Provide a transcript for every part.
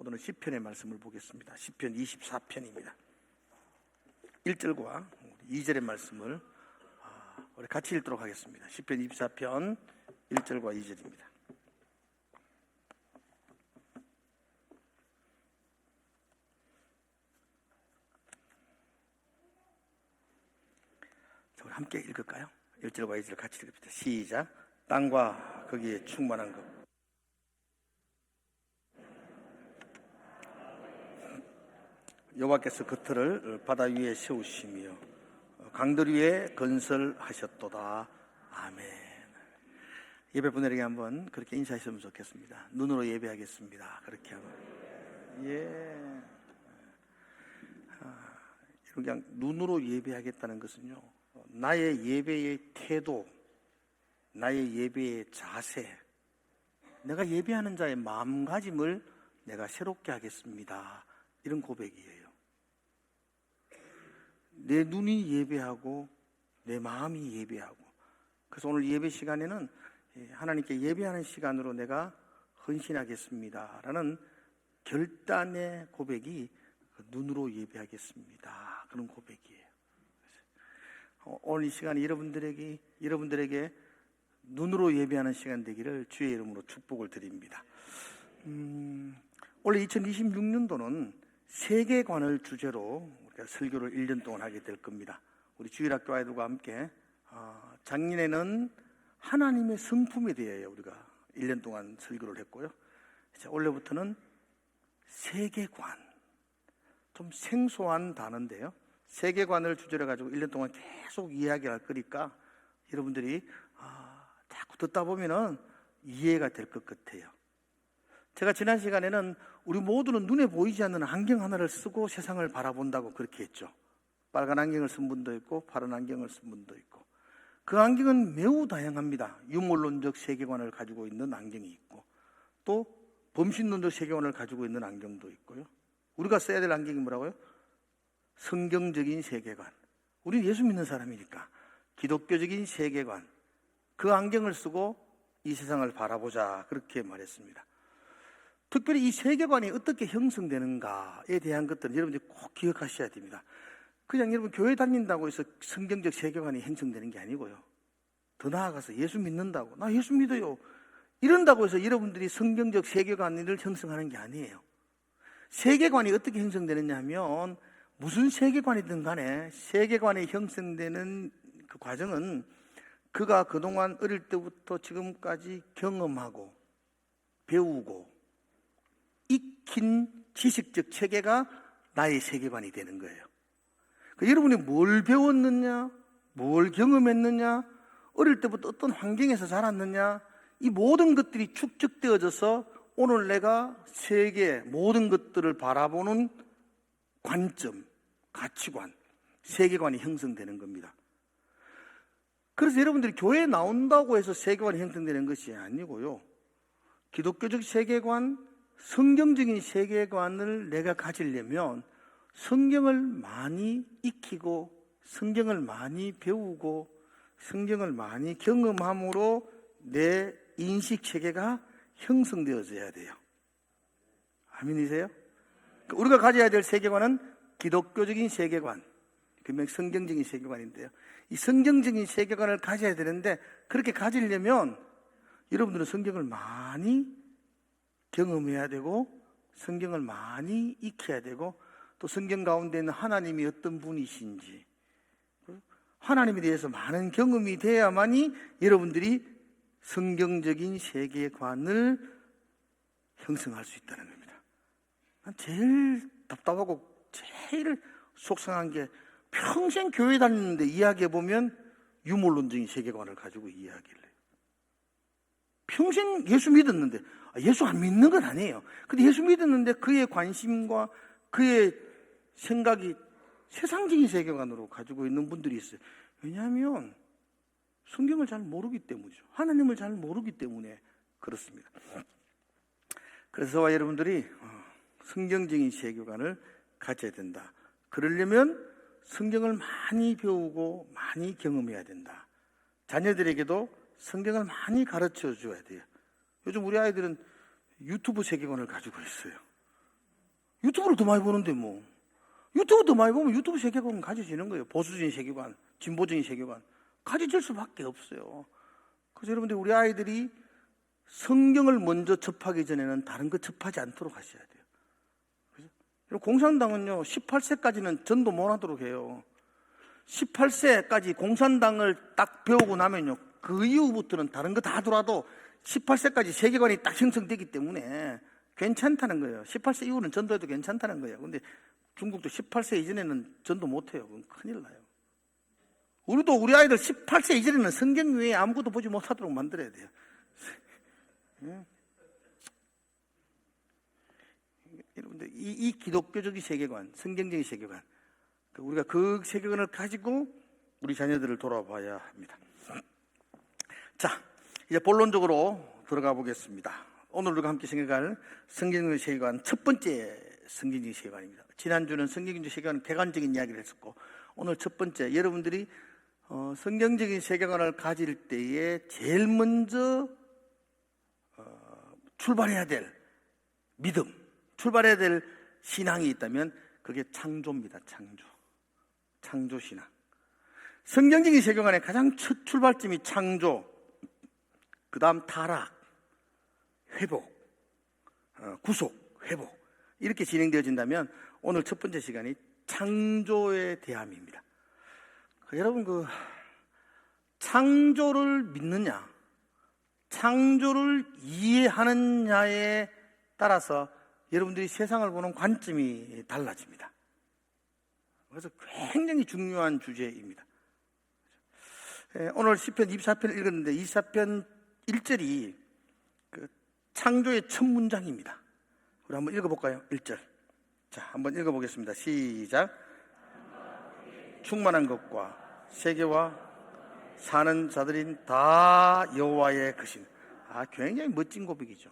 오늘은 시편의 말씀을 보겠습니다. 시편 24편입니다. 1절과 2절의 말씀을 우리 같이 읽도록 하겠습니다. 시편 24편 1절과 2절입니다. 우리 함께 읽을까요? 1절과 2절 같이 읽읍시다. 시작. 땅과 거기에 충만한 것, 여호와께서 그들을 바다 위에 세우시며 강들 위에 건설하셨도다. 아멘. 예배분들에게 한번 그렇게 인사했으면 좋겠습니다. 눈으로 예배하겠습니다. 그렇게 하면 그냥 눈으로 예배하겠다는 것은요, 나의 예배의 태도, 나의 예배의 자세, 내가 예배하는 자의 마음가짐을 내가 새롭게 하겠습니다. 이런 고백이에요. 내 눈이 예배하고 내 마음이 예배하고, 그래서 오늘 예배 시간에는 하나님께 예배하는 시간으로 내가 헌신하겠습니다 라는 결단의 고백이 눈으로 예배하겠습니다, 그런 고백이에요. 오늘 이 시간이 여러분들에게 눈으로 예배하는 시간 되기를 주의 이름으로 축복을 드립니다. 원래 2026년도는 세계관을 주제로 우리가 설교를 1년 동안 하게 될 겁니다. 우리 주일학교 아이들과 함께 작년에는 하나님의 성품에 대해 우리가 1년 동안 설교를 했고요. 이제 올해부터는 세계관, 좀 생소한 단어인데요, 세계관을 주제로 가지고 1년 동안 계속 이야기할 거니까 여러분들이 자꾸 듣다 보면은 이해가 될 것 같아요. 제가 지난 시간에는 우리 모두는 눈에 보이지 않는 안경 하나를 쓰고 세상을 바라본다고 그렇게 했죠. 빨간 안경을 쓴 분도 있고 파란 안경을 쓴 분도 있고, 그 안경은 매우 다양합니다. 유물론적 세계관을 가지고 있는 안경이 있고, 또 범신론적 세계관을 가지고 있는 안경도 있고요. 우리가 써야 될 안경이 뭐라고요? 성경적인 세계관. 우리는 예수 믿는 사람이니까 기독교적인 세계관, 그 안경을 쓰고 이 세상을 바라보자, 그렇게 말했습니다. 특별히 이 세계관이 어떻게 형성되는가에 대한 것들은 여러분들이 꼭 기억하셔야 됩니다. 그냥 여러분 교회 다닌다고 해서 성경적 세계관이 형성되는 게 아니고요, 더 나아가서 예수 믿는다고, 나 예수 믿어요, 이런다고 해서 여러분들이 성경적 세계관을 형성하는 게 아니에요. 세계관이 어떻게 형성되느냐 하면, 무슨 세계관이든 간에 세계관이 형성되는 그 과정은 그가 그동안 어릴 때부터 지금까지 경험하고 배우고 익힌 지식적 체계가 나의 세계관이 되는 거예요. 여러분이 뭘 배웠느냐, 뭘 경험했느냐, 어릴 때부터 어떤 환경에서 자랐느냐, 이 모든 것들이 축적되어져서 오늘 내가 세계 모든 것들을 바라보는 관점, 가치관, 세계관이 형성되는 겁니다. 그래서 여러분들이 교회에 나온다고 해서 세계관이 형성되는 것이 아니고요, 기독교적 세계관, 성경적인 세계관을 내가 가지려면 성경을 많이 익히고 성경을 많이 배우고 성경을 많이 경험함으로 내 인식 체계가 형성되어져야 돼요. 아멘이세요? 우리가 가져야 될 세계관은 기독교적인 세계관, 그러면 성경적인 세계관인데요, 이 성경적인 세계관을 가져야 되는데, 그렇게 가지려면 여러분들은 성경을 많이 경험해야 되고 성경을 많이 익혀야 되고, 또 성경 가운데 있는 하나님이 어떤 분이신지, 하나님에 대해서 많은 경험이 돼야만이 여러분들이 성경적인 세계관을 형성할 수 있다는 겁니다. 제일 답답하고 제일 속상한 게, 평생 교회 다니는데 이야기해보면 유물론적인 세계관을 가지고 이야기를 해요. 평생 예수 믿었는데, 예수 안 믿는 건 아니에요. 근데 예수 믿었는데 그의 관심과 그의 생각이 세상적인 세계관으로 가지고 있는 분들이 있어요. 왜냐하면 성경을 잘 모르기 때문이죠. 하나님을 잘 모르기 때문에 그렇습니다. 그래서 저와 여러분들이 성경적인 세계관을 가져야 된다. 그러려면 성경을 많이 배우고 많이 경험해야 된다. 자녀들에게도 성경을 많이 가르쳐 줘야 돼요. 요즘 우리 아이들은 유튜브 세계관을 가지고 있어요. 유튜브를 더 많이 보는데 뭐. 유튜브 더 많이 보면 유튜브 세계관은 가져지는 거예요. 보수적인 세계관, 진보적인 세계관. 가져질 수밖에 없어요. 그래서 여러분들 우리 아이들이 성경을 먼저 접하기 전에는 다른 거 접하지 않도록 하셔야 돼요. 그래서 공산당은요 18세까지는 전도 못 하도록 해요. 18세까지 공산당을 딱 배우고 나면요 그 이후부터는 다른 거 다 들어와도 18세까지 세계관이 딱 형성되기 때문에 괜찮다는 거예요. 18세 이후는 전도해도 괜찮다는 거예요. 근데 중국도 18세 이전에는 전도 못해요. 그건 큰일 나요. 우리도 우리 아이들 18세 이전에는 성경 외에 아무것도 보지 못하도록 만들어야 돼요. 여러분들 이 기독교적인 세계관, 성경적인 세계관, 우리가 그 세계관을 가지고 우리 자녀들을 돌아봐야 합니다. 자, 이제 본론적으로 들어가 보겠습니다. 오늘 우리가 함께 생각할 성경적인 세계관 첫 번째 성경적인 세계관입니다. 지난주는 성경적인 세계관 객관적인 이야기를 했었고 오늘 첫 번째 여러분들이 성경적인 세계관을 가질 때에 제일 먼저 출발해야 될 믿음, 출발해야 될 신앙이 있다면 그게 창조입니다. 창조신앙. 성경적인 세계관의 가장 첫 출발점이 창조, 그 다음 타락, 회복, 구속, 회복 이렇게 진행되어진다면 오늘 첫 번째 시간이 창조의 대함입니다. 여러분 창조를 믿느냐, 창조를 이해하느냐에 따라서 여러분들이 세상을 보는 관점이 달라집니다. 그래서 굉장히 중요한 주제입니다. 오늘 시편 24편을 읽었는데 24편 1절이 창조의 첫 문장입니다. 우리 한번 읽어볼까요? 1절. 자, 한번 읽어보겠습니다. 시작. 충만한 것과 세계와 사는 자들인 다 여호와의 것인. 굉장히 멋진 고백이죠.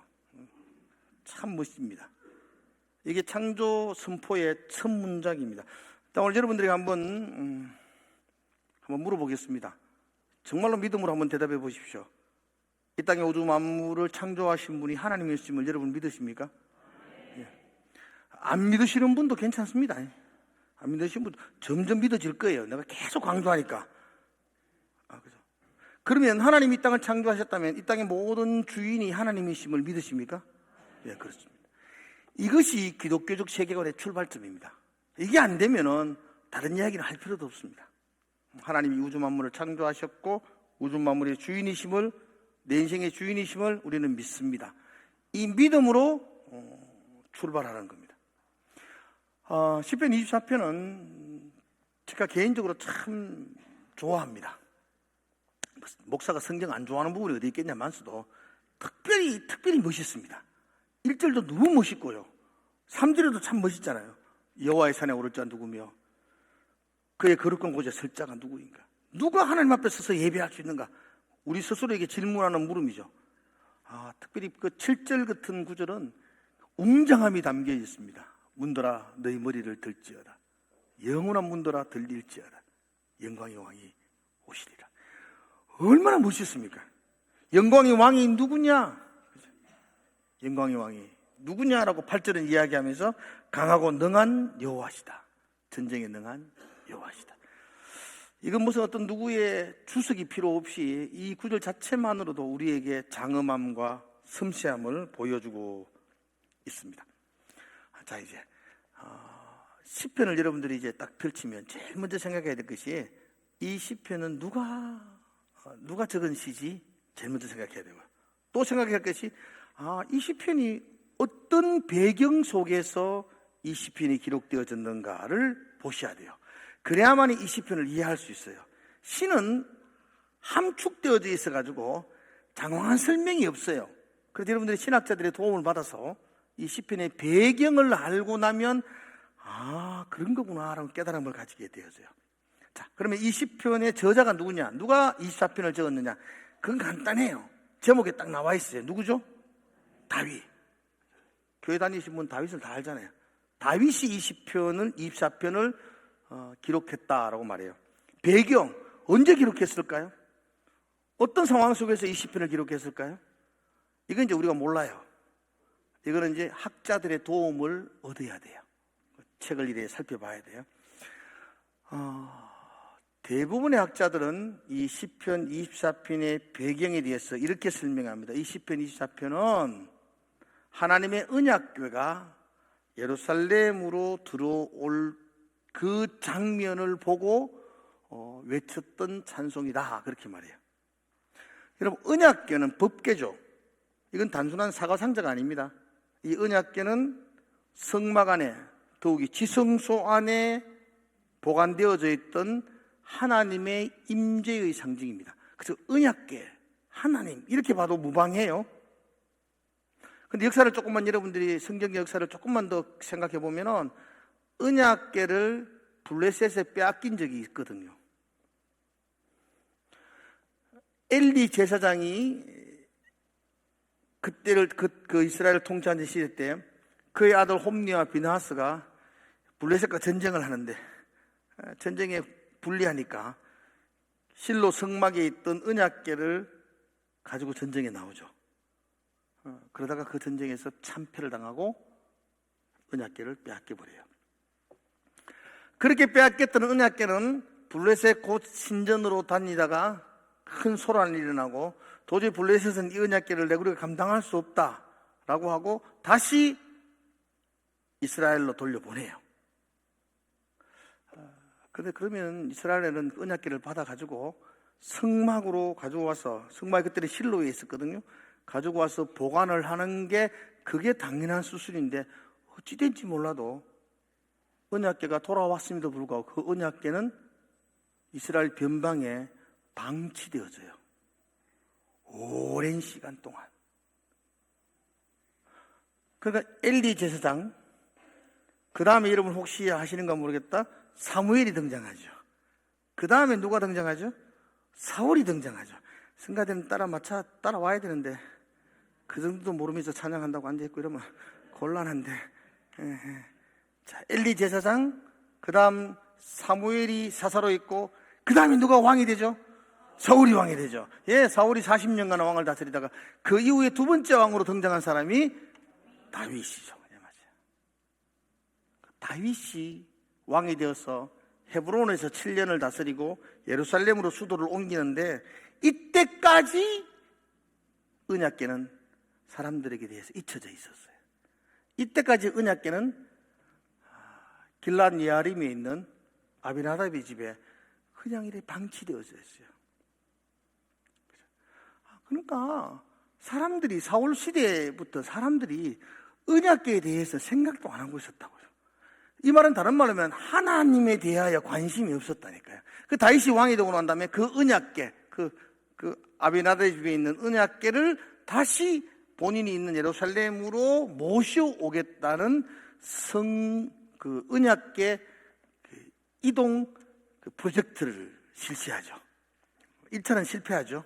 참 멋집니다. 이게 창조 선포의 첫 문장입니다. 오늘 여러분들에게 한번 물어보겠습니다. 정말로 믿음으로 한번 대답해 보십시오. 이 땅의 우주 만물을 창조하신 분이 하나님이심을 여러분 믿으십니까? 예. 안 믿으시는 분도 괜찮습니다. 안 믿으시는 분도 점점 믿어질 거예요. 내가 계속 강조하니까. 그죠? 그러면 하나님이 이 땅을 창조하셨다면 이 땅의 모든 주인이 하나님이심을 믿으십니까? 예, 그렇습니다. 이것이 기독교적 세계관의 출발점입니다. 이게 안 되면은 다른 이야기는 할 필요도 없습니다. 하나님이 우주 만물을 창조하셨고 우주 만물의 주인이심을, 내 인생의 주인이심을 우리는 믿습니다. 이 믿음으로 출발하는 겁니다. 시편 24편은 제가 개인적으로 참 좋아합니다. 목사가 성경 안 좋아하는 부분이 어디 있겠냐면서도 특별히 멋있습니다. 1절도 너무 멋있고요. 3절에도 참 멋있잖아요. 여호와의 산에 오를 자 누구며 그의 거룩한 곳에 설 자가 누구인가? 누가 하나님 앞에 서서 예배할 수 있는가? 우리 스스로에게 질문하는 물음이죠. 특별히 그 7절 같은 구절은 웅장함이 담겨 있습니다. 문들아 너희 머리를 들지어다. 영원한 문들아 들릴지어다. 영광의 왕이 오시리라. 얼마나 멋있습니까? 영광의 왕이 누구냐? 영광의 왕이 누구냐라고 8절은 이야기하면서 강하고 능한 여호와시다. 전쟁에 능한 여호와시다. 이건 무슨 어떤 누구의 주석이 필요 없이 이 구절 자체만으로도 우리에게 장엄함과 섬세함을 보여주고 있습니다. 자, 이제 시편을 여러분들이 이제 딱 펼치면 제일 먼저 생각해야 될 것이 이 시편은 누가 적은 시지? 제일 먼저 생각해야 되고요. 또 생각해야 할 것이 이 시편이 어떤 배경 속에서 이 시편이 기록되어졌는가를 보셔야 돼요. 그래야만 이 시편을 이해할 수 있어요. 시는 함축되어져 있어가지고 장황한 설명이 없어요. 그래서 여러분들이 신학자들의 도움을 받아서 이 시편의 배경을 알고 나면 그런 거구나라고 깨달음을 가지게 되어져요. 자, 그러면 이 시편의 저자가 누구냐? 누가 24편을 적었느냐? 그건 간단해요. 제목에 딱 나와 있어요. 누구죠? 다윗. 교회 다니신 분 다윗을 다 알잖아요. 다윗이 24편을 기록했다라고 말해요. 배경, 언제 기록했을까요? 어떤 상황 속에서 20편을 기록했을까요? 이건 이제 우리가 몰라요. 이거는 이제 학자들의 도움을 얻어야 돼요. 책을 이래 살펴봐야 돼요. 대부분의 학자들은 이 시편 24편의 배경에 대해서 이렇게 설명합니다. 이 시편 24편은 하나님의 언약궤가 예루살렘으로 들어올 그 장면을 보고 외쳤던 찬송이다, 그렇게 말해요. 여러분, 언약궤는 법궤죠. 이건 단순한 사과상자가 아닙니다. 이 언약궤는 성막 안에, 더욱이 지성소 안에 보관되어져 있던 하나님의 임재의 상징입니다. 그래서 언약궤, 하나님, 이렇게 봐도 무방해요. 근데 역사를 조금만, 여러분들이 성경 역사를 조금만 더 생각해 보면은 언약궤를 블레셋에 빼앗긴 적이 있거든요. 엘리 제사장이 그때를 그 이스라엘을 통치하는 시대 때 그의 아들 홈리와 비나하스가 블레셋과 전쟁을 하는데, 전쟁에 불리하니까 실로 성막에 있던 언약궤를 가지고 전쟁에 나오죠. 그러다가 그 전쟁에서 참패를 당하고 언약궤를 빼앗겨 버려요. 그렇게 빼앗겼던 언약궤는 블레셋 곧 신전으로 다니다가 큰 소란이 일어나고 도저히 블레셋은 이 언약궤를 우리가 감당할 수 없다라고 하고 다시 이스라엘로 돌려보내요. 그런데 그러면 이스라엘은 언약궤를 받아가지고 성막으로 가지고 와서, 성막이 그때 실로에 있었거든요. 가지고 와서 보관을 하는 게 그게 당연한 수순인데 어찌된지 몰라도 언약궤가 돌아왔음에도 불구하고 그 언약궤는 이스라엘 변방에 방치되어져요. 오랜 시간 동안. 그러니까 엘리 제사장, 그 다음에 여러분 혹시 아시는가 모르겠다, 사무엘이 등장하죠. 그 다음에 누가 등장하죠? 사울이 등장하죠. 성가대는 따라와야 되는데 그 정도도 모르면서 찬양한다고 앉아있고 이러면 곤란한데. 자, 엘리 제사장, 그 다음 사무엘이 사사로 있고, 그 다음에 누가 왕이 되죠? 사울이 왕이 되죠. 예, 사울이 40년간 왕을 다스리다가 그 이후에 두 번째 왕으로 등장한 사람이 다윗이죠. 예, 맞아요. 다윗이 왕이 되어서 헤브론에서 7년을 다스리고 예루살렘으로 수도를 옮기는데, 이때까지 언약궤는 사람들에게 대해서 잊혀져 있었어요. 이때까지 언약궤는 길랏 예아림에 있는 아비나답의 집에 그냥 이렇게 방치되어져 있어요. 그러니까 사람들이, 사울 시대부터 사람들이 언약궤에 대해서 생각도 안 하고 있었다고요. 이 말은 다른 말로 하면 하나님에 대하여 관심이 없었다니까요. 그 다윗이 왕이 되고 난 다음에 그 언약궤, 그 아비나답의 집에 있는 언약궤를 다시 본인이 있는 예루살렘으로 모셔오겠다는 그 언약궤 이동 프로젝트를 실시하죠. 1차는 실패하죠.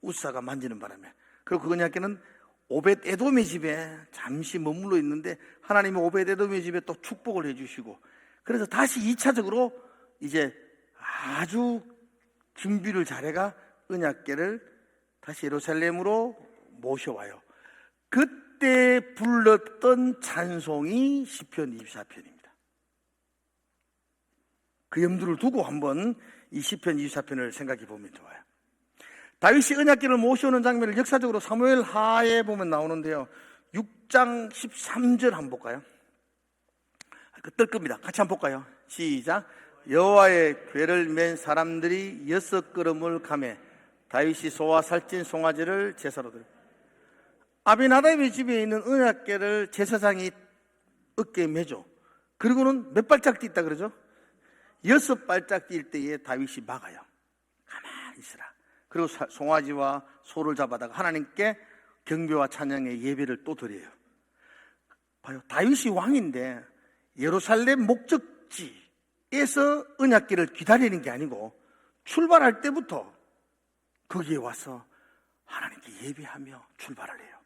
우사가 만지는 바람에. 그리고 그 언약궤는 오벳 에돔의 집에 잠시 머물러 있는데 하나님이 오벳 에돔의 집에 또 축복을 해주시고, 그래서 다시 2차적으로 이제 아주 준비를 잘해가 언약궤를 다시 예루살렘으로 모셔와요. 그때 불렀던 찬송이 시편 24편입니다. 그 염두를 두고 한번 이 시편 24편을 생각해 보면 좋아요. 다윗이 언약궤를 모셔오는 장면을 역사적으로 사무엘 하에 보면 나오는데요. 6장 13절 한번 볼까요? 뜰 겁니다. 같이 한번 볼까요? 시작. 여호와의 궤를 맨 사람들이 6걸음을 가매 다윗이 소와 살찐 송아지를 제사로 들고, 아비나답의 집에 있는 언약궤를 제사장이 어깨에 매죠. 그리고는 몇 발짝 뛴다 그러죠? 6발짝 뛸 때에 다윗이 막아요. 가만히 있으라. 그리고 송아지와 소를 잡아다가 하나님께 경배와 찬양의 예배를 또 드려요. 봐요. 다윗이 왕인데 예루살렘 목적지에서 언약궤를 기다리는 게 아니고 출발할 때부터 거기에 와서 하나님께 예배하며 출발을 해요.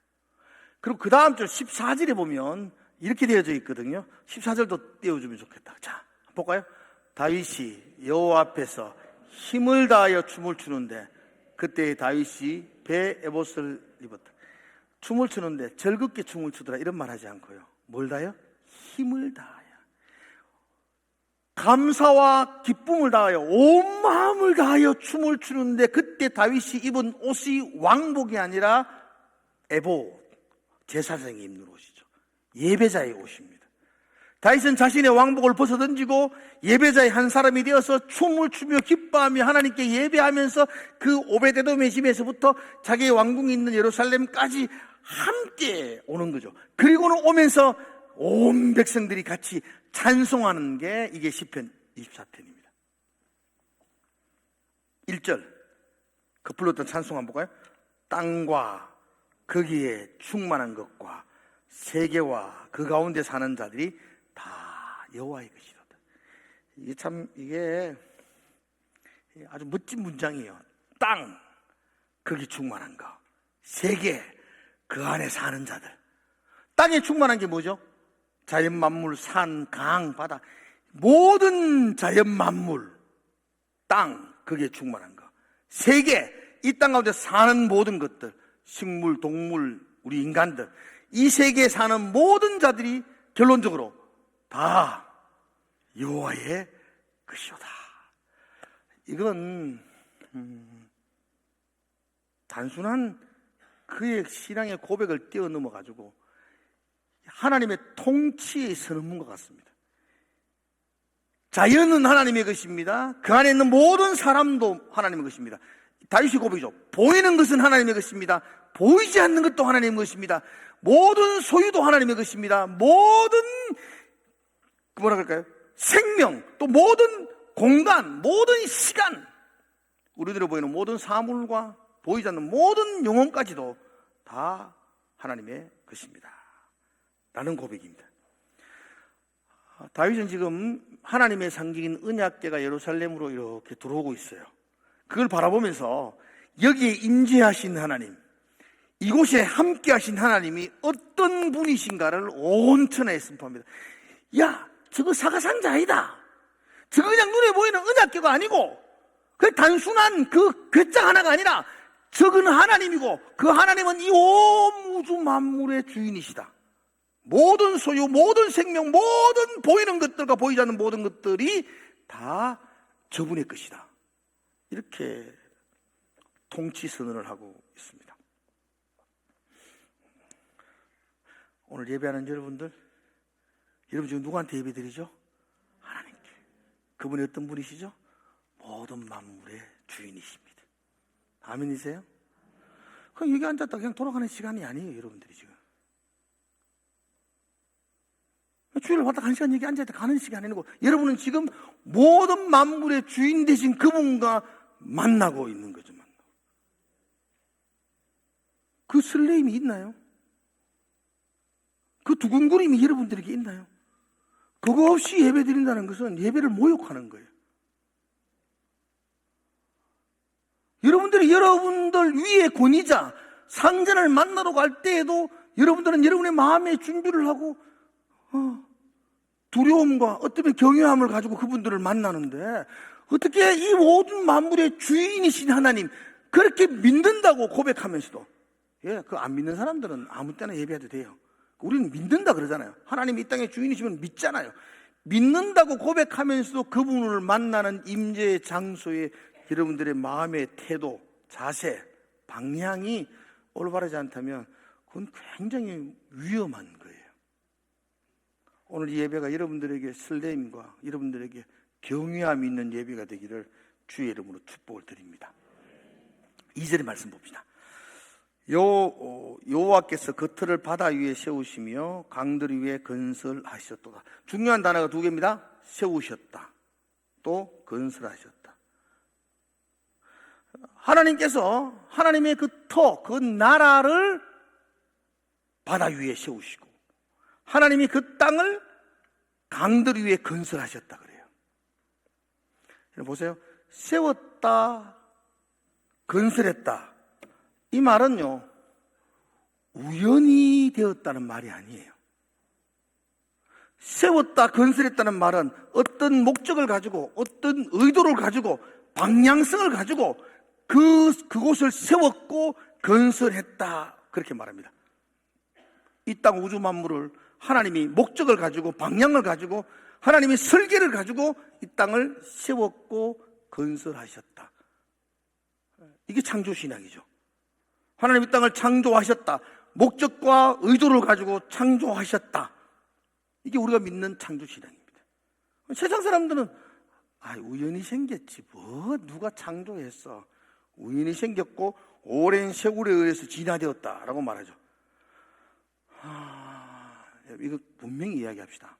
그리고 그 다음 절 14절에 보면 이렇게 되어져 있거든요. 14절도 띄워주면 좋겠다. 자, 볼까요? 다윗이 여호와 앞에서 힘을 다하여 춤을 추는데 그때 다윗이 배 에봇을 입었다. 춤을 추는데 즐겁게 춤을 추더라 이런 말 하지 않고요. 뭘 다요? 힘을 다하여, 감사와 기쁨을 다하여, 온 마음을 다하여 춤을 추는데, 그때 다윗이 입은 옷이 왕복이 아니라 에봇, 제사장이 입는 옷이죠. 예배자의 옷입니다. 다윗은 자신의 왕복을 벗어던지고 예배자의 한 사람이 되어서 춤을 추며 기뻐하며 하나님께 예배하면서 그 오베데돔의 집에서부터 자기의 왕궁이 있는 예루살렘까지 함께 오는 거죠. 그리고는 오면서 온 백성들이 같이 찬송하는 게 이게 시편 24편입니다. 1절 그 불렀던 찬송 한번 볼까요? 땅과 거기에 충만한 것과 세계와 그 가운데 사는 자들이 다 여호와의 것이로다. 이게 아주 멋진 문장이에요. 땅, 거기 충만한 것, 세계, 그 안에 사는 자들. 땅에 충만한 게 뭐죠? 자연 만물, 산, 강, 바다, 모든 자연 만물, 땅, 거기에 충만한 것. 세계, 이 땅 가운데 사는 모든 것들, 식물, 동물, 우리 인간들, 이 세계에 사는 모든 자들이 결론적으로 다 여호와의 것이오다. 이건 단순한 그의 신앙의 고백을 뛰어넘어 가지고 하나님의 통치에 서는 것 같습니다. 자연은 하나님의 것입니다. 그 안에 있는 모든 사람도 하나님의 것입니다. 다윗의 고백이죠. 보이는 것은 하나님의 것입니다. 보이지 않는 것도 하나님의 것입니다. 모든 소유도 하나님의 것입니다. 모든 뭐라 그럴까요? 생명, 또 모든 공간, 모든 시간, 우리들이 보이는 모든 사물과 보이지 않는 모든 영혼까지도 다 하나님의 것입니다 라는 고백입니다. 다윗은 지금 하나님의 상징인 언약궤가 예루살렘으로 이렇게 들어오고 있어요. 그걸 바라보면서 여기에 임재하신 하나님, 이곳에 함께 하신 하나님이 어떤 분이신가를 온 천하에 선포합니다. 야, 저거 사가상자 아니다. 저거 그냥 눈에 보이는 언약궤가 아니고 그 단순한 그 괴짝 하나가 아니라 저건 하나님이고 그 하나님은 이 온 우주 만물의 주인이시다. 모든 소유, 모든 생명, 모든 보이는 것들과 보이지 않는 모든 것들이 다 저분의 것이다. 이렇게 통치 선언을 하고 있습니다. 오늘 예배하는 여러분 지금 누구한테 예배 드리죠? 하나님께. 그분이 어떤 분이시죠? 모든 만물의 주인이십니다. 아멘이세요? 그럼 여기 앉았다 그냥 돌아가는 시간이 아니에요, 여러분들이 지금. 주일을 왔다 한 시간 여기 앉아있다 가는 시간이 아니고, 여러분은 지금 모든 만물의 주인 되신 그분과 만나고 있는 거죠. 그 설레임이 있나요? 그 두근거림이 여러분들에게 있나요? 그거 없이 예배 드린다는 것은 예배를 모욕하는 거예요. 여러분들이 여러분들 위의 권위자 상전을 만나러 갈 때에도 여러분들은 여러분의 마음의 준비를 하고 두려움과 어쩌면 경외함을 가지고 그분들을 만나는데, 어떻게 이 모든 만물의 주인이신 하나님 그렇게 믿는다고 고백하면서도, 그 안 믿는 사람들은 아무 때나 예배해도 돼요. 우리는 믿는다 그러잖아요. 하나님이 이 땅의 주인이시면 믿잖아요. 믿는다고 고백하면서도 그분을 만나는 임재의 장소에 여러분들의 마음의 태도, 자세, 방향이 올바르지 않다면 그건 굉장히 위험한 거예요. 오늘 이 예배가 여러분들에게 설렘과 여러분들에게 경외함이 있는 예배가 되기를 주의 이름으로 축복을 드립니다. 2절의 말씀 봅시다. 여호와께서 그 틀을 바다 위에 세우시며 강들 위에 건설하셨도다. 중요한 단어가 두 개입니다. 세우셨다, 또 건설하셨다. 하나님께서 하나님의 그 터, 그 나라를 바다 위에 세우시고 하나님이 그 땅을 강들 위에 건설하셨다 그래요. 여러분 보세요. 세웠다, 건설했다. 이 말은요, 우연히 되었다는 말이 아니에요. 세웠다, 건설했다는 말은 어떤 목적을 가지고, 어떤 의도를 가지고, 방향성을 가지고 그곳을 세웠고 건설했다, 그렇게 말합니다. 이 땅 우주 만물을 하나님이 목적을 가지고 방향을 가지고 하나님이 설계를 가지고 이 땅을 세웠고 건설하셨다. 이게 창조신앙이죠. 하나님 이 땅을 창조하셨다. 목적과 의도를 가지고 창조하셨다. 이게 우리가 믿는 창조신앙입니다. 세상 사람들은 우연히 생겼지 뭐 누가 창조했어. 우연히 생겼고 오랜 세월에 의해서 진화되었다라고 말하죠. 이거 분명히 이야기합시다.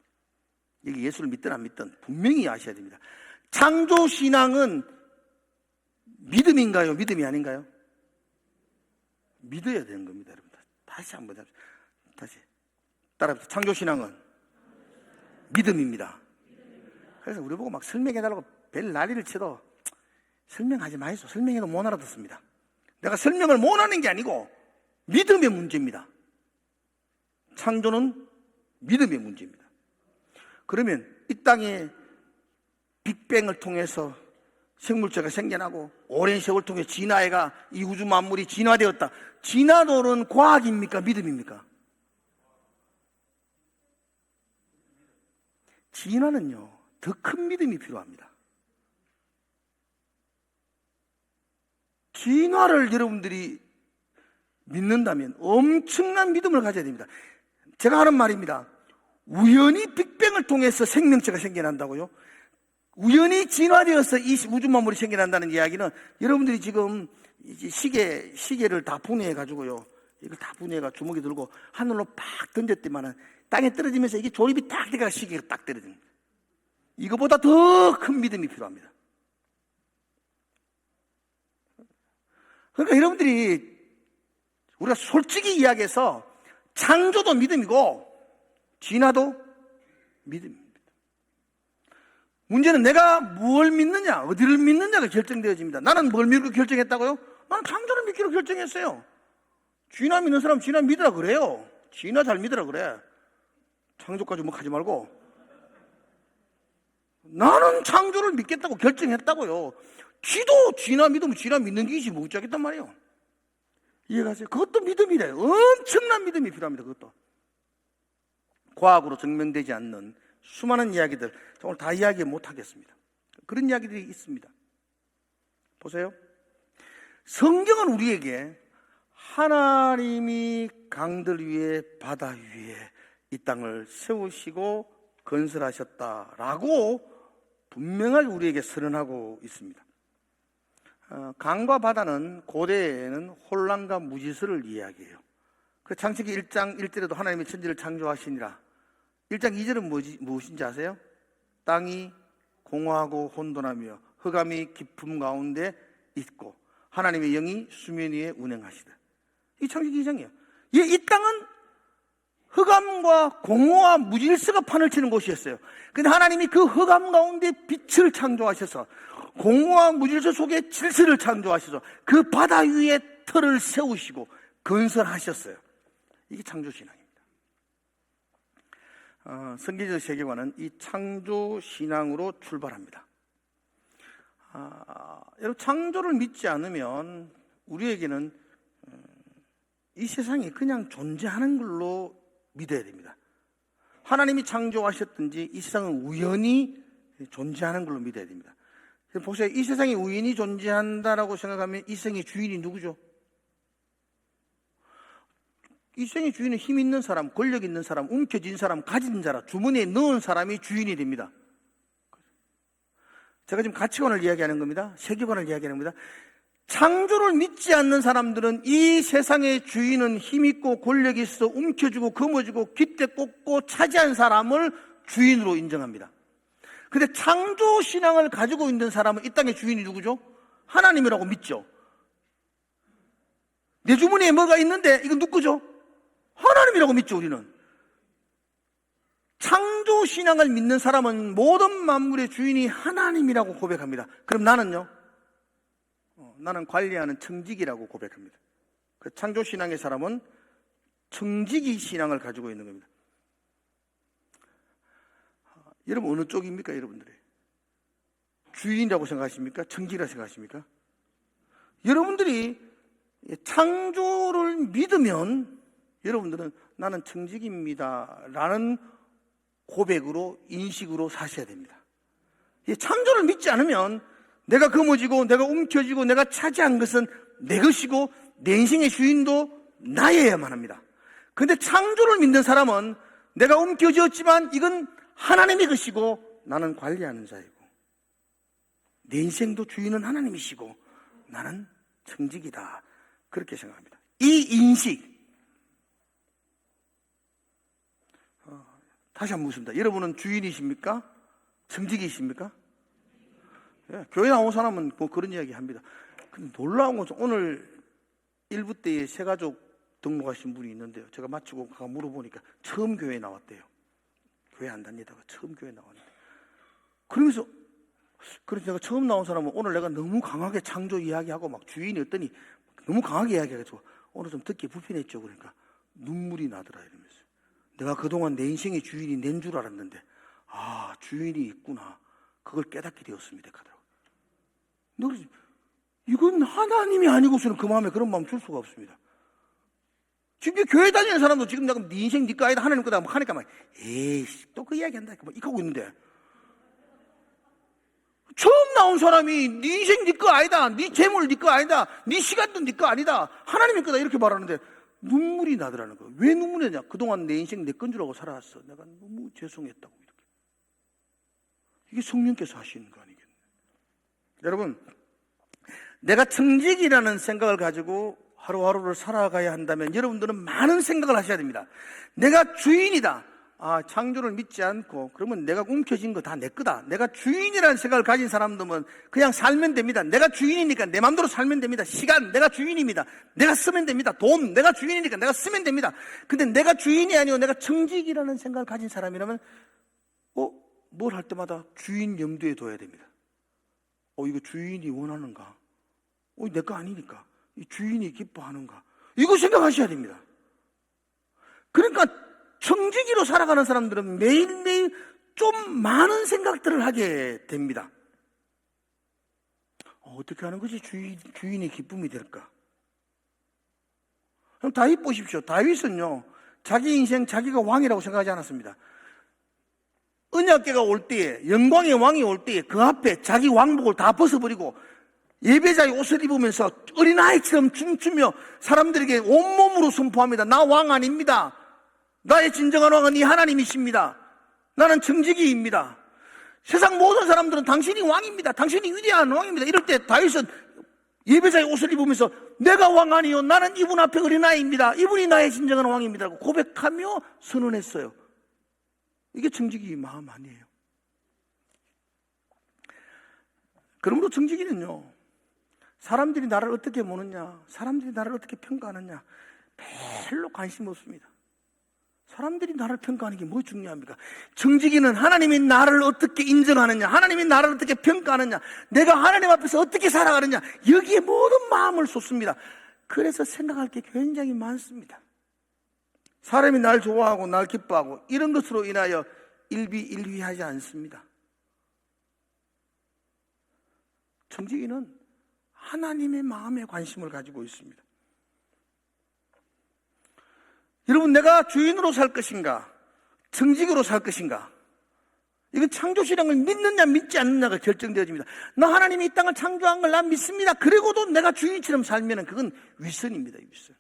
이게 예수를 믿든 안 믿든 분명히 아셔야 됩니다. 창조신앙은 믿음인가요? 믿음이 아닌가요? 믿어야 되는 겁니다, 여러분들. 다시 한번 다시 따라합시다. 창조신앙은 믿음입니다. 그래서 우리 보고 막 설명해달라고 별 난리를 쳐도 설명하지 마이소. 설명해도 못 알아듣습니다. 내가 설명을 못 하는 게 아니고 믿음의 문제입니다. 창조는 믿음의 문제입니다. 그러면 이 땅에 빅뱅을 통해서 생물체가 생겨나고 오랜 세월 통해 진화해가 이 우주 만물이 진화되었다. 진화론은 과학입니까? 믿음입니까? 진화는요, 더 큰 믿음이 필요합니다. 진화를 여러분들이 믿는다면 엄청난 믿음을 가져야 됩니다. 제가 하는 말입니다. 우연히 빅뱅을 통해서 생명체가 생겨난다고요? 우연히 진화되어서 이 우주 만물이 생겨난다는 이야기는 여러분들이 지금 시계를 다 분해해가지고요, 이걸 다 분해해가 주먹에 들고 하늘로 팍 던졌더만은 땅에 떨어지면서 이게 조립이 딱 돼가 시계가 딱 떨어집니다. 이거보다 더 큰 믿음이 필요합니다. 그러니까 여러분들이 우리가 솔직히 이야기해서 창조도 믿음이고 진화도 믿음입니다. 문제는 내가 뭘 믿느냐, 어디를 믿느냐가 결정되어집니다. 나는 뭘 믿고 결정했다고요? 나는 창조를 믿기로 결정했어요. 진화 믿는 사람 진화 믿으라 그래요. 진화 잘 믿으라 그래. 창조까지 뭐 하지 말고. 나는 창조를 믿겠다고 결정했다고요. 지도 진화 믿으면 진화 믿는 게이지 못 잡겠단 말이에요. 이해가세요? 그것도 믿음이래요. 엄청난 믿음이 필요합니다. 그것도 과학으로 증명되지 않는 수많은 이야기들, 오늘 다 이야기 못 하겠습니다. 그런 이야기들이 있습니다. 보세요. 성경은 우리에게 하나님이 강들 위에 바다 위에 이 땅을 세우시고 건설하셨다라고 분명하게 우리에게 선언하고 있습니다. 강과 바다는 고대에는 혼란과 무질서를 이야기해요. 그 창세기 1장 1절에도 하나님이 천지를 창조하시니라. 1장 2절은 무엇인지 아세요? 땅이 공허하고 혼돈하며 흑암이 깊음 가운데 있고 하나님의 영이 수면 위에 운행하시다. 이 창세기 2장이에요. 이 땅은 흑암과 공허와 무질서가 판을 치는 곳이었어요. 근데 하나님이 그 흑암 가운데 빛을 창조하셔서 공허와 무질서 속에 질서를 창조하셔서 그 바다 위에 터를 세우시고 건설하셨어요. 이게 창조신앙입니다. 성경적 세계관은 이 창조신앙으로 출발합니다. 여러분, 창조를 믿지 않으면 우리에게는 이 세상이 그냥 존재하는 걸로 믿어야 됩니다. 하나님이 창조하셨든지 이 세상은 우연히 존재하는 걸로 믿어야 됩니다. 보세요. 이 세상이 우연히 존재한다라고 생각하면 이 세상의 주인이 누구죠? 이 세상의 주인은 힘 있는 사람, 권력 있는 사람, 움켜쥔 사람, 가진 자라, 주머니에 넣은 사람이 주인이 됩니다. 제가 지금 가치관을 이야기하는 겁니다. 세계관을 이야기하는 겁니다. 창조를 믿지 않는 사람들은 이 세상의 주인은 힘있고 권력이 있어 움켜쥐고 거머쥐고 깃대 꽂고 차지한 사람을 주인으로 인정합니다. 근데 창조신앙을 가지고 있는 사람은 이 땅의 주인이 누구죠? 하나님이라고 믿죠. 내 주머니에 뭐가 있는데 이건 누구죠? 하나님이라고 믿죠. 우리는 창조신앙을 믿는 사람은 모든 만물의 주인이 하나님이라고 고백합니다. 그럼 나는요? 나는 관리하는 청지기라고 고백합니다. 그 창조신앙의 사람은 청지기 신앙을 가지고 있는 겁니다. 여러분 어느 쪽입니까? 여러분들이 주인이라고 생각하십니까? 청지기라고 생각하십니까? 여러분들이 창조를 믿으면 여러분들은 나는 청직입니다 라는 고백으로, 인식으로 사셔야 됩니다. 창조를 믿지 않으면 내가 거머쥐고 내가 움켜쥐고 내가 차지한 것은 내 것이고 내 인생의 주인도 나여야만 합니다. 그런데 창조를 믿는 사람은 내가 움켜쥐었지만 이건 하나님의 것이고 나는 관리하는 자이고 내 인생도 주인은 하나님이시고 나는 청직이다, 그렇게 생각합니다. 이 인식, 다시 한번 묻습니다. 여러분은 주인이십니까? 청직이십니까? 예, 교회 나온 사람은 뭐 그런 이야기 합니다. 근데 놀라운 것은 오늘 일부 때에 새 가족 등록하신 분이 있는데요. 제가 마치고 가서 물어보니까 처음 교회에 나왔대요. 교회 안 다니다가 처음 교회에 나왔는데. 그러면서, 그래서 내가 처음 나온 사람은 오늘 내가 너무 강하게 창조 이야기하고 막 주인이 어떠니 너무 강하게 이야기해가지고 오늘 좀 듣기 불편했죠. 그러니까 눈물이 나더라 이러면서. 내가 그동안 내 인생의 주인이 낸 줄 알았는데 주인이 있구나, 그걸 깨닫게 되었습니다 하더라고요. 이건 하나님이 아니고서는 그 마음에 그런 마음 줄 수가 없습니다. 지금 교회 다니는 사람도 지금 내가 네 인생 네 거 아니다 하나님 거다 하니까 막 에이씨 또 그 이야기 한다 막 이렇게 하고 있는데, 처음 나온 사람이 네 인생 네 거 아니다, 네 재물 네 거 아니다, 네 시간도 네 거 아니다, 하나님의 거다 이렇게 말하는데 눈물이 나더라는 거예요. 왜 눈물이 나냐? 그동안 내 인생 내 건 줄 알고 살아왔어. 내가 너무 죄송했다고. 이렇게. 이게 성령께서 하시는 거 아니겠나요? 여러분, 내가 청직이라는 생각을 가지고 하루하루를 살아가야 한다면 여러분들은 많은 생각을 하셔야 됩니다. 내가 주인이다. 창조를 믿지 않고 그러면 내가 움켜쥔 거 다 내 거다. 내가 주인이라는 생각을 가진 사람들은 그냥 살면 됩니다. 내가 주인이니까 내 마음대로 살면 됩니다. 시간 내가 주인입니다. 내가 쓰면 됩니다. 돈 내가 주인이니까 내가 쓰면 됩니다. 근데 내가 주인이 아니고 내가 청직이라는 생각을 가진 사람이라면 뭘 할 때마다 주인 염두에 둬야 됩니다. 이거 주인이 원하는가? 내 거 아니니까 이 주인이 기뻐하는가? 이거 생각하셔야 됩니다. 그러니까 청지기로 살아가는 사람들은 매일매일 좀 많은 생각들을 하게 됩니다. 어떻게 하는 것이 주인의 기쁨이 될까? 그럼 다윗 보십시오. 다윗은요, 자기 인생 자기가 왕이라고 생각하지 않았습니다. 언약궤가 올 때에, 영광의 왕이 올 때에 그 앞에 자기 왕복을 다 벗어버리고 예배자의 옷을 입으면서 어린아이처럼 춤추며 사람들에게 온몸으로 선포합니다. 나 왕 아닙니다. 나의 진정한 왕은 이 하나님이십니다. 나는 청지기입니다. 세상 모든 사람들은 당신이 왕입니다. 당신이 위대한 왕입니다. 이럴 때 다윗은 예배자의 옷을 입으면서 내가 왕 아니요, 나는 이분 앞에 어린아이입니다. 이분이 나의 진정한 왕입니다 라고 고백하며 선언했어요. 이게 청지기 마음 아니에요. 그러므로 청지기는요, 사람들이 나를 어떻게 보느냐, 사람들이 나를 어떻게 평가하느냐 별로 관심 없습니다. 사람들이 나를 평가하는 게 뭐 중요합니까? 청지기는 하나님이 나를 어떻게 인정하느냐, 하나님이 나를 어떻게 평가하느냐, 내가 하나님 앞에서 어떻게 살아가느냐, 여기에 모든 마음을 쏟습니다. 그래서 생각할 게 굉장히 많습니다. 사람이 날 좋아하고 날 기뻐하고 이런 것으로 인하여 일비일휘하지 않습니다. 청지기는 하나님의 마음에 관심을 가지고 있습니다. 여러분, 내가 주인으로 살 것인가, 청직으로 살 것인가, 이건 창조시라는 걸 믿느냐 믿지 않느냐가 결정되어집니다. 나 하나님이 이 땅을 창조한 걸 난 믿습니다. 그리고도 내가 주인처럼 살면 그건 위선입니다. 위선.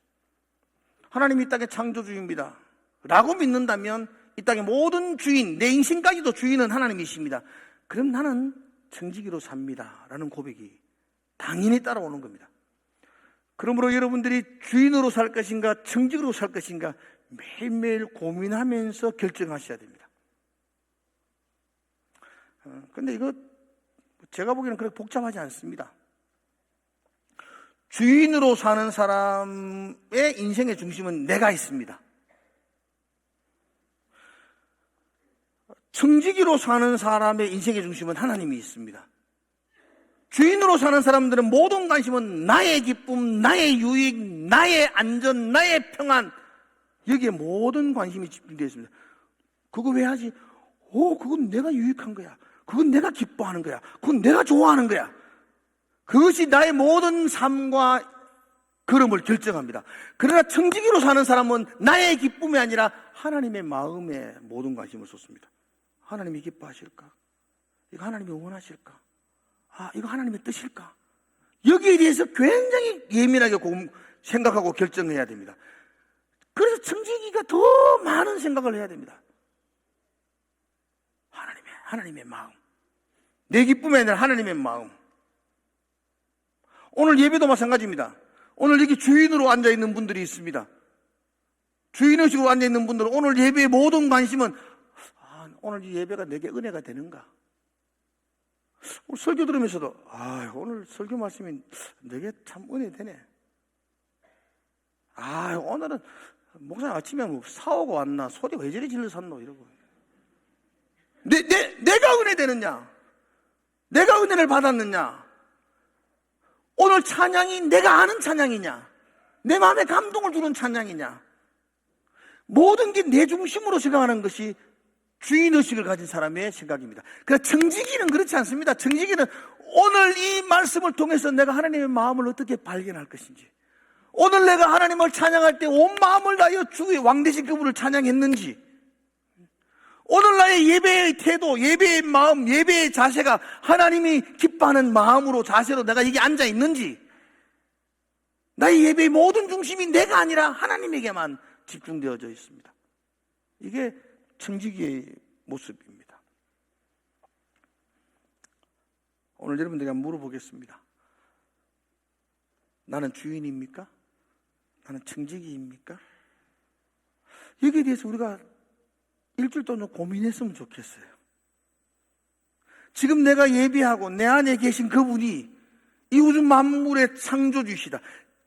하나님이 이 땅의 창조주입니다 라고 믿는다면 이 땅의 모든 주인, 내 인생까지도 주인은 하나님이십니다. 그럼 나는 청지기로 삽니다 라는 고백이 당연히 따라오는 겁니다. 그러므로 여러분들이 주인으로 살 것인가 청직으로 살 것인가 매일매일 고민하면서 결정하셔야 됩니다. 그런데 이거 제가 보기에는 그렇게 복잡하지 않습니다. 주인으로 사는 사람의 인생의 중심은 내가 있습니다. 청지기로 사는 사람의 인생의 중심은 하나님이 있습니다. 주인으로 사는 사람들은 모든 관심은 나의 기쁨, 나의 유익, 나의 안전, 나의 평안, 여기에 모든 관심이 집중되어 있습니다. 그거 왜 하지? 그건 내가 유익한 거야. 그건 내가 기뻐하는 거야. 그건 내가 좋아하는 거야. 그것이 나의 모든 삶과 걸음을 결정합니다. 그러나 청지기로 사는 사람은 나의 기쁨이 아니라 하나님의 마음에 모든 관심을 쏟습니다. 하나님이 기뻐하실까? 이거 하나님이 원하실까? 이거 하나님의 뜻일까? 여기에 대해서 굉장히 예민하게 생각하고 결정해야 됩니다. 그래서 청지기가 더 많은 생각을 해야 됩니다. 하나님의 마음. 내 기쁨이 아니라 하나님의 마음. 오늘 예배도 마찬가지입니다. 오늘 여기 주인으로 앉아있는 분들이 있습니다. 주인의식으로 앉아있는 분들은 오늘 예배의 모든 관심은 오늘 이 예배가 내게 은혜가 되는가? 오늘 설교 들으면서도 오늘 설교 말씀이 내게 참 은혜 되네. 오늘은 목사님 아침에 뭐 사오고 왔나? 소리가 왜 저리 질러 샀노? 이러고. 내가 은혜 되느냐? 내가 은혜를 받았느냐? 오늘 찬양이 내가 아는 찬양이냐? 내 마음에 감동을 주는 찬양이냐? 모든 게 내 중심으로 생각하는 것이 주인의식을 가진 사람의 생각입니다. 그러나 청지기는 그렇지 않습니다. 청지기는 오늘 이 말씀을 통해서 내가 하나님의 마음을 어떻게 발견할 것인지, 오늘 내가 하나님을 찬양할 때 온 마음을 다하여 주의 왕되신 그분을 찬양했는지, 오늘 나의 예배의 태도, 예배의 마음, 예배의 자세가 하나님이 기뻐하는 마음으로, 자세로 내가 여기 앉아 있는지, 나의 예배의 모든 중심이 내가 아니라 하나님에게만 집중되어져 있습니다. 이게 청지기의 모습입니다. 오늘 여러분들에게 물어보겠습니다. 나는 주인입니까? 나는 청지기입니까? 여기에 대해서 우리가 일주일 동안 고민했으면 좋겠어요. 지금 내가 예배하고 내 안에 계신 그분이 이 우주 만물의 창조주이시다.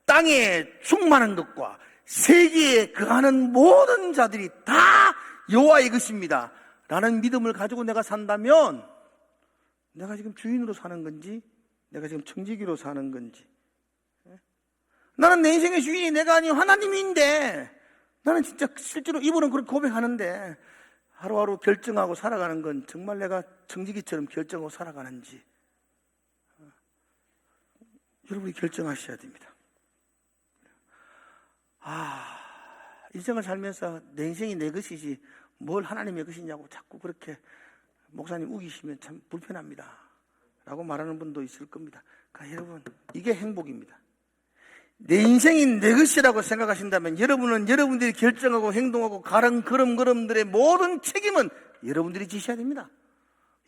땅에 충만한 것과 세계에 거하는 모든 자들이 다 여호와의 것입니다 라는 믿음을 가지고 내가 산다면, 내가 지금 주인으로 사는 건지 내가 지금 청지기로 사는 건지, 나는 내 인생의 주인이 내가 아니고 하나님인데, 나는 진짜 실제로 이분은 그렇게 고백하는데 하루하루 결정하고 살아가는 건 정말 내가 청지기처럼 결정하고 살아가는지 여러분이 결정하셔야 됩니다. 인생을 살면서 내 인생이 내 것이지 뭘 하나님의 것이냐고 자꾸 그렇게 목사님 우기시면 참 불편합니다 라고 말하는 분도 있을 겁니다. 그러니까 여러분, 이게 행복입니다. 내 인생이 내 것이라고 생각하신다면 여러분은 여러분들이 결정하고 행동하고 가는 걸음들의 모든 책임은 여러분들이 지셔야 됩니다.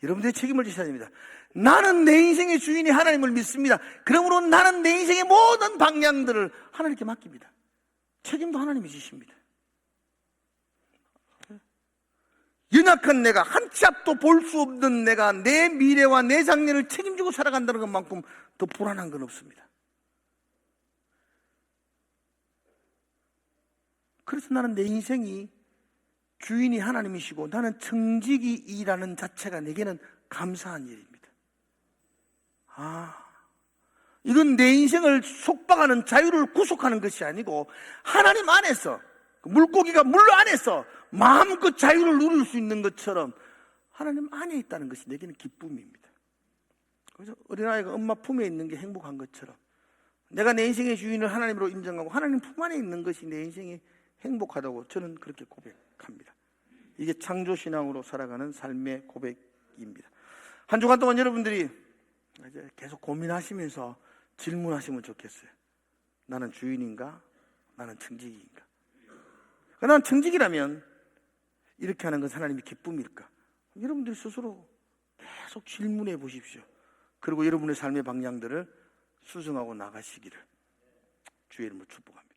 여러분들이 책임을 지셔야 됩니다. 나는 내 인생의 주인이 하나님을 믿습니다. 그러므로 나는 내 인생의 모든 방향들을 하나님께 맡깁니다. 책임도 하나님이 지십니다. 연약한 내가, 한 치 앞도 볼 수 없는 내가 내 미래와 내 장래를 책임지고 살아간다는 것만큼 더 불안한 건 없습니다. 그래서 나는 내 인생이 주인이 하나님이시고 나는 청지기이라는 자체가 내게는 감사한 일입니다. 이건 내 인생을 속박하는 자유를 구속하는 것이 아니고 하나님 안에서, 물고기가 물 안에서 마음껏 자유를 누릴 수 있는 것처럼 하나님 안에 있다는 것이 내게는 기쁨입니다. 그래서 어린아이가 엄마 품에 있는 게 행복한 것처럼 내가 내 인생의 주인을 하나님으로 인정하고 하나님 품 안에 있는 것이 내 인생이 행복하다고 저는 그렇게 고백합니다. 이게 창조신앙으로 살아가는 삶의 고백입니다. 한 주간 동안 여러분들이 이제 계속 고민하시면서 질문하시면 좋겠어요. 나는 주인인가? 나는 청지기인가? 나는 청지기라면 이렇게 하는 건 하나님의 기쁨일까? 여러분들이 스스로 계속 질문해 보십시오. 그리고 여러분의 삶의 방향들을 수정하고 나가시기를 주의 이름으로 축복합니다.